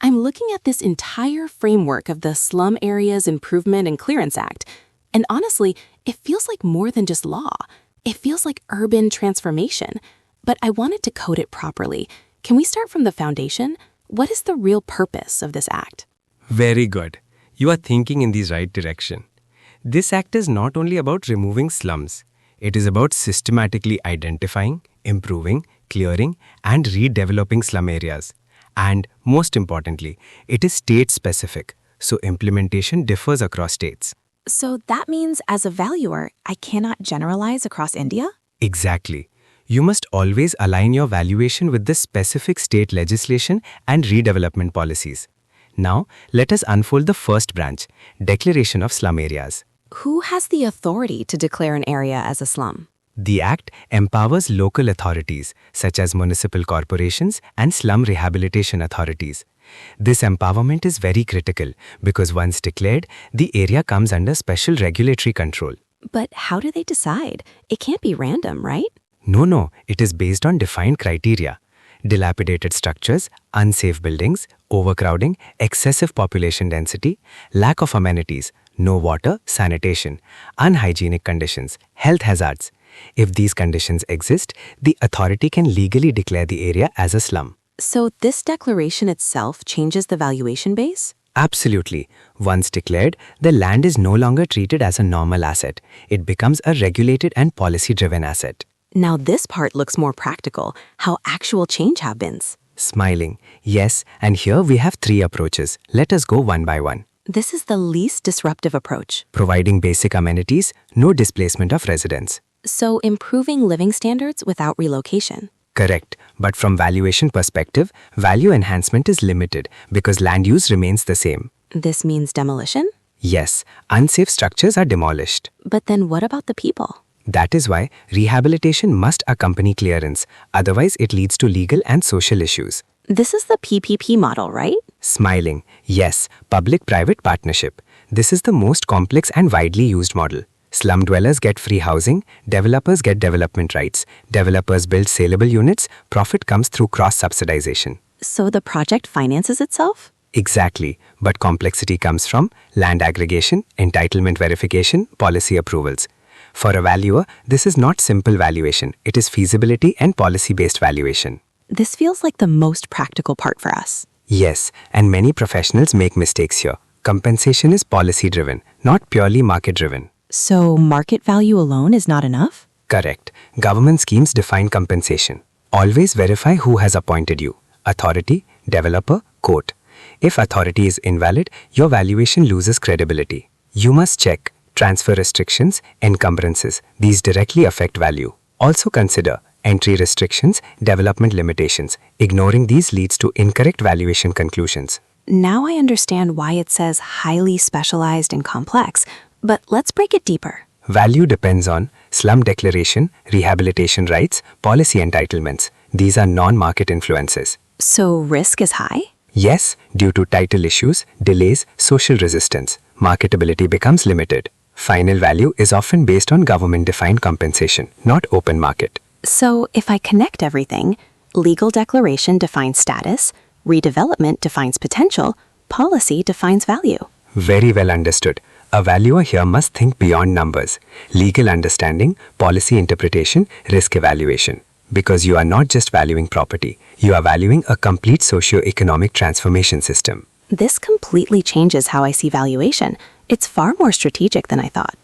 I'm looking at this entire framework of the Slum Areas Improvement and Clearance Act, and honestly, it feels like more than just law. It feels like urban transformation. But I wanted to code it properly. Can we start from the foundation? What is the real purpose of this act? Very good. You are thinking in the right direction. This act is not only about removing slums. It is about systematically identifying, improving, clearing, and redeveloping slum areas. And most importantly, it is state-specific, so implementation differs across states. So that means as a valuer, I cannot generalize across India? Exactly. You must always align your valuation with the specific state legislation and redevelopment policies. Now, let us unfold the first branch, Declaration of Slum Areas. Who has the authority to declare an area as a slum? The Act empowers local authorities, such as municipal corporations and slum rehabilitation authorities. This empowerment is very critical because once declared, the area comes under special regulatory control. But how do they decide? It can't be random, right? No, it is based on defined criteria. Dilapidated structures, unsafe buildings, overcrowding, excessive population density, lack of amenities, no water, sanitation, unhygienic conditions, health hazards. If these conditions exist, the authority can legally declare the area as a slum. So this declaration itself changes the valuation base? Absolutely. Once declared, the land is no longer treated as a normal asset. It becomes a regulated and policy-driven asset. Now this part looks more practical, how actual change happens. Smiling. Yes, and here we have 3 approaches. Let us go one by one. This is the least disruptive approach. Providing basic amenities, no displacement of residents. So improving living standards without relocation. Correct. But from valuation perspective, value enhancement is limited because land use remains the same. This means demolition? Yes, unsafe structures are demolished. But then what about the people? That is why rehabilitation must accompany clearance, otherwise it leads to legal and social issues. This is the PPP model, right? Smiling. Yes, public-private partnership. This is the most complex and widely used model. Slum dwellers get free housing, developers get development rights, developers build saleable units, profit comes through cross-subsidization. So the project finances itself? Exactly, but complexity comes from land aggregation, entitlement verification, policy approvals. For a valuer, this is not simple valuation, it is feasibility and policy-based valuation. This feels like the most practical part for us. Yes, and many professionals make mistakes here. Compensation is policy-driven, not purely market-driven. So market value alone is not enough? Correct. Government schemes define compensation. Always verify who has appointed you. Authority, developer, court. If authority is invalid, your valuation loses credibility. You must check transfer restrictions, encumbrances. These directly affect value. Also consider entry restrictions, development limitations. Ignoring these leads to incorrect valuation conclusions. Now I understand why it says highly specialized and complex, but let's break it deeper. Value depends on slum declaration, rehabilitation rights, policy entitlements. These are non-market influences. So risk is high? Yes, due to title issues, delays, social resistance, marketability becomes limited. Final value is often based on government-defined compensation, not open market. So if I connect everything, legal declaration defines status, redevelopment defines potential, policy defines value. Very well understood. A valuer here must think beyond numbers. Legal understanding, policy interpretation, risk evaluation. Because you are not just valuing property, you are valuing a complete socio-economic transformation system. This completely changes how I see valuation. It's far more strategic than I thought.